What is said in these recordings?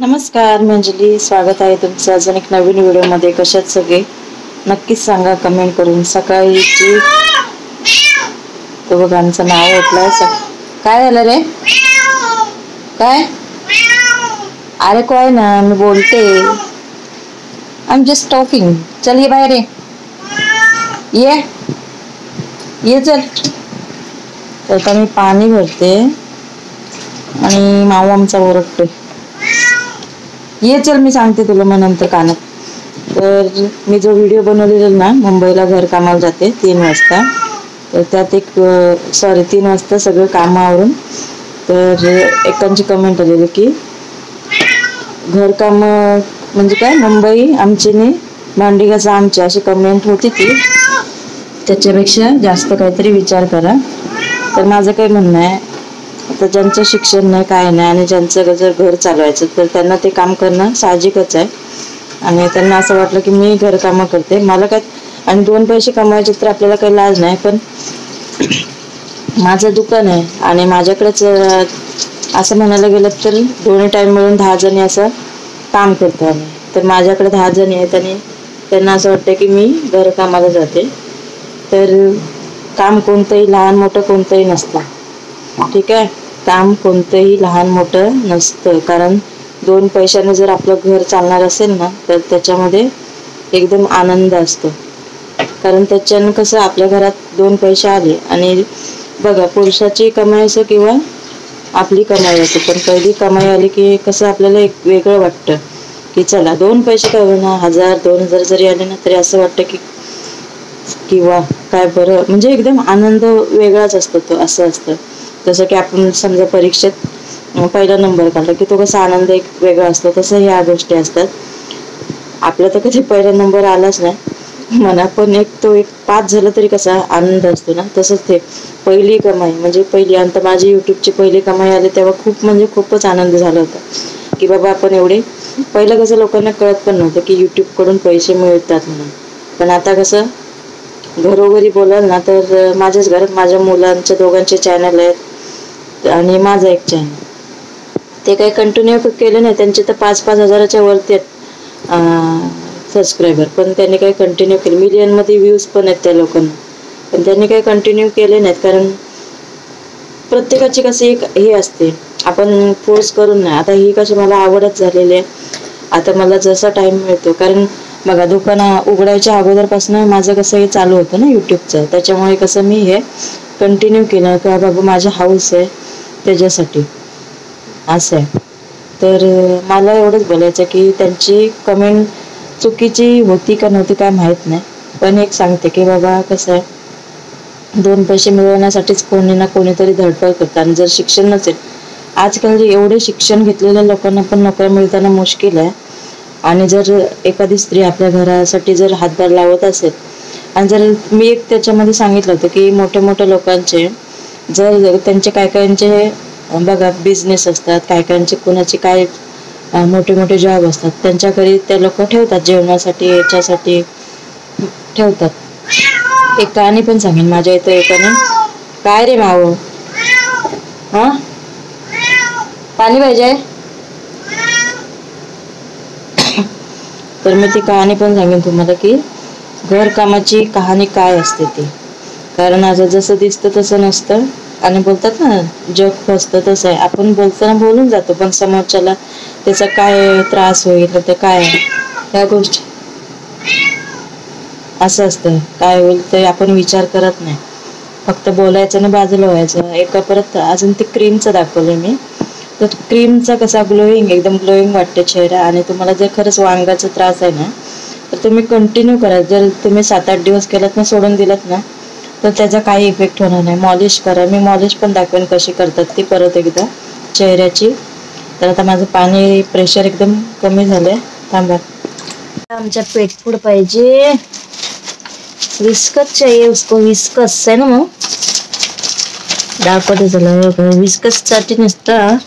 नमस्कार मंजली, स्वागत आहे तुमचं अजून एक नवीन व्हिडिओमध्ये. कशात सगळे नक्कीच सांगा कमेंट करून. सकाळीची तो बघ आमचं नाव उठलंय. काय झालं रे? काय? अरे काय ना, मी बोलते. I am just talking. चल ये बाहेर, ये चल. तर आता मी पाणी भरते आणि माऊ आमचा ओरडतोय. ये चल, मी सांगते तुला मग नंतर कानात. तर मी जो व्हिडिओ बनवलेला ना, मुंबईला घर कामाला जाते 3 वाजता, तर त्यात एक 3 वाजता सगळं कामावरून तर एकांची कमेंट आलेली की घरकाम म्हणजे काय, मुंबई आमची नाही, भांडी घासा आमची, अशी कमेंट होती ती. त्याच्यापेक्षा जास्त काहीतरी विचार करा. तर माझं काय म्हणणं आहे, आता ज्यांचं शिक्षण नाही काय नाही आणि ज्यांचं जर घर चालवायचं तर त्यांना ते काम करणं साहजिकच आहे. आणि त्यांना असं वाटलं की मी घरकामं करते, मला काय, आणि 2 पैसे कमवायचे तर आपल्याला काही लाज नाही. पण माझं दुकान आहे आणि माझ्याकडेच असं म्हणायला गेलं तर दोन्ही टाईम मिळून 10 जणी असं काम करतो आम्ही. तर माझ्याकडे 10 जणी आहेत आणि त्यांना असं वाटतं की मी घरकामाला जाते. तर काम कोणतंही लहान मोठं कोणतंही नसतं, ठीक आहे. काम कोणतंही लहान मोठं नसतं, कारण 2 पैशाने जर आपलं घर चालणार असेल ना तर त्याच्यामध्ये एकदम आनंद असतो. कारण त्याच्यानं कसं आपल्या घरात 2 पैसे आले, आणि बघा पुरुषाची कमाई असो किंवा आपली कमाई असो, पण पहिली कमाई आली की कसं आपल्याला एक वेगळं वाटतं की चला 2 पैसे काय होणार, 1000-2000 जरी आले ना तरी असं वाटतं की किंवा काय बरं, म्हणजे एकदम आनंद वेगळाच असतो तो. असं असतं जसं की आपण समजा परीक्षेत पहिला नंबर काढला की तो कसा आनंद एक वेगळा असतो, तसं ह्या गोष्टी असतात. आपला तर कधी पहिला नंबर आलाच नाही म्हणा, पण एक पास झाला तरी कसा आनंद असतो ना, तसंच ते पहिली कमाई म्हणजे पहिली, आणि माझी यूट्यूबची पहिली कमाई आली तेव्हा खूपच आनंद झाला होता की बाबा आपण एवढे. पहिलं कसं लोकांना कळत पण नव्हतं की यूट्यूबकडून पैसे मिळतात म्हणून. पण आता कसं घरोघरी बोलाल ना तर माझ्याच घरात माझ्या मुलांच्या दोघांचे चॅनल आहेत आणि माझा एक चॅनल. ते काही कंटिन्यू केले नाही, त्यांचे तर 5-5 हजाराच्या वरती आहेत सबस्क्रायबर, पण त्यांनी काही कंटिन्यू केले. मिलियनमध्ये व्ह्यूज पण आहेत त्या लोकांना, पण त्यांनी काही कंटिन्यू केले नाहीत. कारण प्रत्येकाची कशी एक हे असते, आपण फोर्स करून नाही. आता ही कशी मला आवडच झालेली आहे. आता मला जसा टाइम मिळतो, कारण बघा दुकान उघडायच्या अगोदरपासून माझं कसं हे चालू होतं ना यूट्यूबचं, त्याच्यामुळे कसं मी हे कंटिन्यू केलं का बाबा माझं हाऊस आहे त्याच्यासाठी असं आहे. तर मला एवढंच बोलायचं की त्यांची कमेंट चुकीची होती का नव्हती काय माहीत नाही, पण एक सांगते की बाबा कसं आहे, 2 पैसे मिळवण्यासाठीच कोणी ना कोणीतरी धडपड करतात. आणि जर शिक्षण नसेल, आजकाल एवढे शिक्षण घेतलेल्या लोकांना पण नोकऱ्या मिळताना मुश्किल आहे. आणि जर एखादी स्त्री आपल्या घरासाठी जर हातभार लावत असेल, आणि जर मी एक त्याच्यामध्ये सांगितलं होतं की मोठ्या मोठ्या लोकांचे जर त्यांचे काय कायांचे बघा बिझनेस असतात, काय कायांचे कुणाचे काय मोठे मोठे जॉब असतात, त्यांच्या घरी ते लोक ठेवतात जेवणासाठी, याच्यासाठी ठेवतात. एक कहाणी पण सांगेन माझ्या इथं एकाने. काय रे माऊ, हा पाणी पाहिजे? तर मी ती कहाणी पण सांगेन तुम्हाला की घरकामाची कहाणी काय असते ती. कारण आज जसं दिसतं तसं नसतं, आणि बोलतात ना जग फसतं तसं आहे. आपण बोलताना बोलून जातो, पण समोरच्याला त्याचा काय त्रास होईल तर काय ह्या गोष्टी असं असतं. काय होईल ते आपण विचार करत नाही, फक्त बोलायचं ना बाजूला व्हायचं. एका परत अजून ते क्रीमचं दाखवलं मी, तर क्रीमचा कसा ग्लोईंग, एकदम ग्लोईंग वाटते चेहरा. आणि तुम्हाला जर खरंच वांगाचा त्रास आहे ना तर तुम्ही कंटिन्यू करा. जर तुम्ही 7-8 दिवस केलात ना, सोडून दिलात ना, तर त्याचा काही इफेक्ट होणार नाही. मॉलिश करा, मी मॉलिश पण दाखवेन कशी करतात ती परत एकदा चेहऱ्याची. तर आता माझं पाणी प्रेशर एकदम कमी झालंय. थांबा, आमच्या पेटफूड पाहिजे, विस्कस चाहिए उसको, विस्कस आहे ना मग दाखवते त्याला. विस्कस साठी नसतं,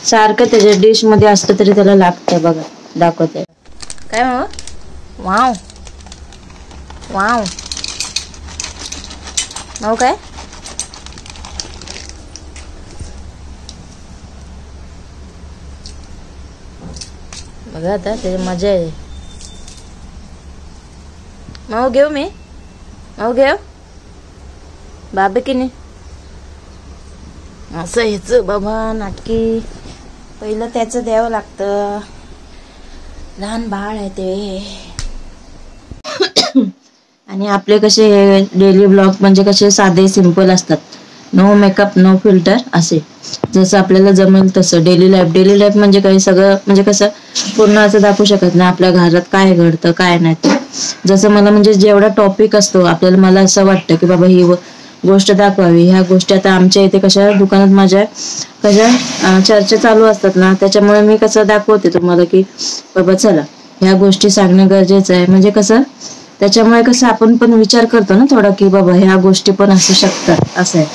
सारखं त्याच्या डिश मध्ये असतं तरी त्याला लागतं. बघा दाखवते काय मग. वाव वाव मग काय बघा आता ते मजा आहे. माऊ घेऊ मी, माऊ घेऊ बाबे की नाही. असं ह्याचं बाबा नाटकी पहिलं त्याचं द्यावं लागतं, लहान बाळ आहे ते. आणि आपले कसे डेली ब्लॉग म्हणजे कसे साधे सिंपल असतात, नो मेकअप नो फिल्टर असे, जसं आपल्याला जमेल तसं. डेली लाईफ म्हणजे काही सगळं म्हणजे कसं पूर्ण असं दाखवू शकत नाही आपल्या घरात काय घडतं काय नाही ते. जसं मला म्हणजे जेवढा टॉपिक असतो आपल्याला, मला असं वाटतं की बाबा ही गोष्ट दाखवावी. ह्या गोष्टी आता आमच्या इथे कशा दुकानात माझ्या कशा चर्चा चालू असतात ना, त्याच्यामुळे मी कसं दाखवते तुम्हाला की बाबा चला ह्या गोष्टी सांगणं गरजेचं आहे. म्हणजे कसं त्याच्यामुळे कसं आपण पण विचार करतो ना थोडा की बाबा ह्या गोष्टी पण असू शकतात असं आहे.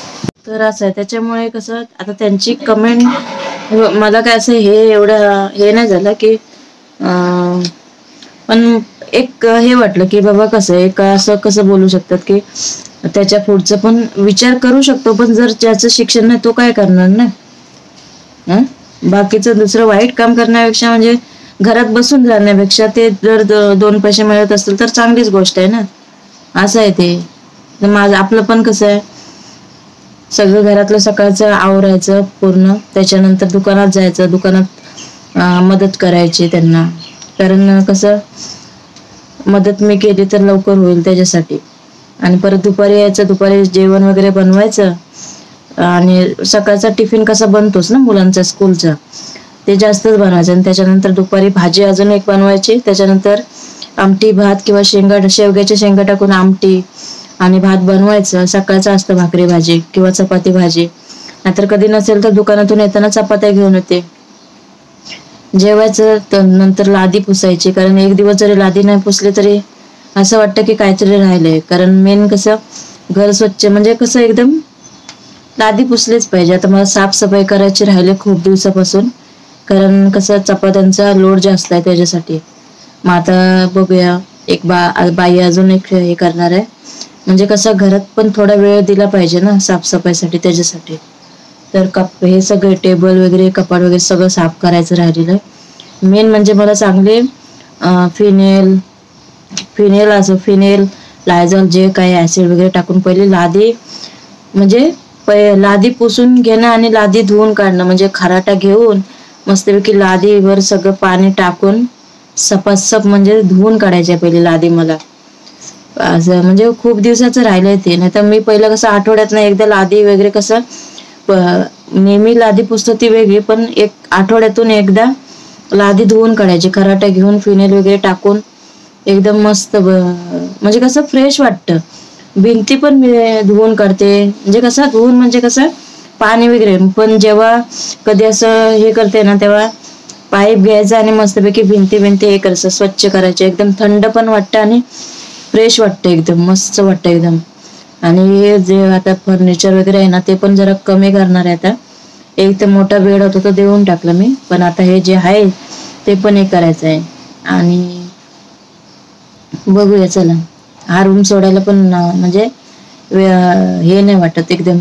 तर असं आहे त्याच्यामुळे कसं आता त्यांची कमेंट मला काय असं हे एवढं हे नाही झालं की पण एक हे वाटलं की बाबा कसं एक असं कसं बोलू शकतात की त्याच्या पुढचं पण विचार करू शकतो, पण जर ज्याचं शिक्षण नाही तो काय करणार ना. बाकीचं दुसरं वाईट काम करण्यापेक्षा म्हणजे घरात बसून राहण्यापेक्षा ते जर 2 पैसे मिळत असतील तर चांगलीच गोष्ट आहे ना, असं आहे ते. माझं आपलं पण कसं आहे सगळं घरातलं सकाळचं आवरायचं पूर्ण, त्याच्यानंतर दुकानात जायचं, दुकानात मदत करायची त्यांना, कारण कसं मदत मी केली तर लवकर होईल त्याच्यासाठी. आणि परत दुपारी यायचं, दुपारी जेवण वगैरे बनवायचं, आणि सकाळचा टिफिन कसा बनतोच ना मुलांचा स्कूलचा ते जास्तच बनवायचं. आणि त्याच्यानंतर दुपारी भाजी अजून एक बनवायची, त्याच्यानंतर आमटी भात किंवा शेवग्याच्या शेंगा टाकून आमटी आणि भात बनवायचं. सकाळचं असतं भाकरी भाजी किंवा चपाती भाजी, नाहीतर कधी नसेल तर दुकानातून येताना चपात्या घेऊन येते. जेवायचं, नंतर लादी पुसायची, कारण एक दिवस जरी लादी नाही पुसली तरी असं वाटतं की काहीतरी राहिलंय. कारण मेन कसं घर स्वच्छ म्हणजे कसं एकदम लादी पुसलीच पाहिजे. आता मला साफसफाई करायची राहिले खूप दिवसापासून, कारण कसं चपात्यांचा लोड जास्त आहे त्याच्यासाठी. मग आता बघूया, एक बाई अजून एक हे करणार आहे, म्हणजे कसं घरात पण थोडा वेळ दिला पाहिजे ना साफसफाईसाठी त्याच्यासाठी. तर हे सगळे टेबल वगैरे कपाट वगैरे सगळं साफ करायचं राहिलेलं आहे. मेन म्हणजे मला चांगले फिनेल लायझॉल जे काही ऍसिड वगैरे टाकून पहिले लादी म्हणजे लादी पुसून घेणं आणि लादी धुवून काढणं, म्हणजे खराटा घेऊन मस्तपैकी लादीवर सगळं पाणी टाकून सपासप म्हणजे धुवून काढायचे पहिले लादी मला. असं म्हणजे खूप दिवसाचं राहिलंय ते. नाही तर मी पहिलं कसं आठवड्यातनं एकदा लादी वगैरे कसं नेहमी लादी पुसतो ती वेगळी, पण एक आठवड्यातून एकदा लादी धुवून काढायची खराटा घेऊन फिनेल वगैरे टाकून एकदम मस्त. म्हणजे कसं फ्रेश वाटतं. भिंती पण मी धुवून काढते, म्हणजे कसं धुवून म्हणजे कसं पाणी वगैरे, पण जेव्हा कधी असं हे करते ना तेव्हा पाईप घ्यायचा आणि मस्तपैकी भिंती हे करायचं, स्वच्छ करायचे. एकदम थंड पण वाटतं आणि फ्रेश वाटतं, एकदम मस्त वाटतं एकदम. आणि हे जे आता फर्निचर वगैरे आहे ना ते पण जरा कमी करणार आहे आता. एक तर मोठा बेड होता तो देऊन टाकला मी, पण आता हे जे आहे ते पण हे करायचं आहे. आणि बघूया चला, हा रूम सोडायला पण म्हणजे हे नाही वाटत एकदम.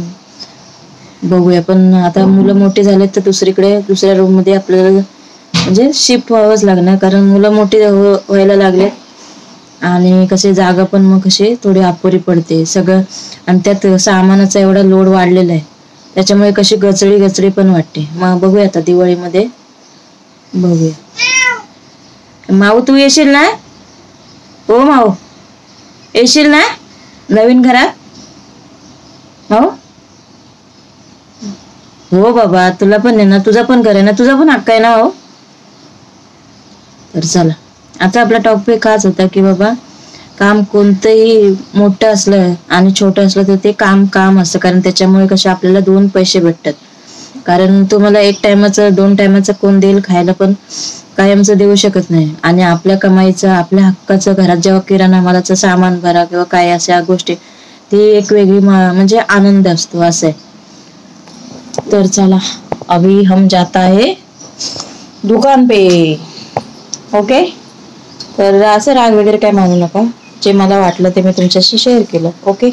बघूया, पण आता मुलं मोठी झालेत तर दुसऱ्या रूम मध्ये आपल्याला म्हणजे शिफ्ट व्हावंच लागणार, कारण मुलं मोठी व्हायला लागले आणि कशी जागा पण मग कशी थोडी अपुरी पडते सगळं. आणि त्यात सामानाचा एवढा लोड वाढलेला आहे त्याच्यामुळे कशी गचडी पण वाटते. मग बघूया आता दिवाळीमध्ये बघूया. माऊ तू येशील ना? हो माऊ येशील ना नवीन घरात? हो बाबा, तुला पण आहे ना, तुझा पण घर आहे ना, तुझा पण हक्क आहे ना हो. तर चला, आता आपला टॉपिक हाच होता की बाबा काम कोणतंही मोठं असलं आणि छोटं असलं तर ते काम असतं, कारण त्याच्यामुळे कसे आपल्याला 2 पैसे भेटतात. कारण तुम्हाला 1 टायमाचं 2 टायमाचं कोण देईल खायला, पण कायमचं देऊ शकत नाही. आणि आपल्या कमाईचं आपल्या हक्काचं घरात जेव्हा किराणा मालाचं सामान भरा किंवा काय अशा गोष्टी, ती एक वेगळी म्हणजे आनंद असतो असं आहे. तर चला, अभी हम जाता है दुकान पे. ओके. तर असं राग वगैरे काय मानू नका, जे मला वाटलं ते मी तुमच्याशी शेअर केलं. ओके.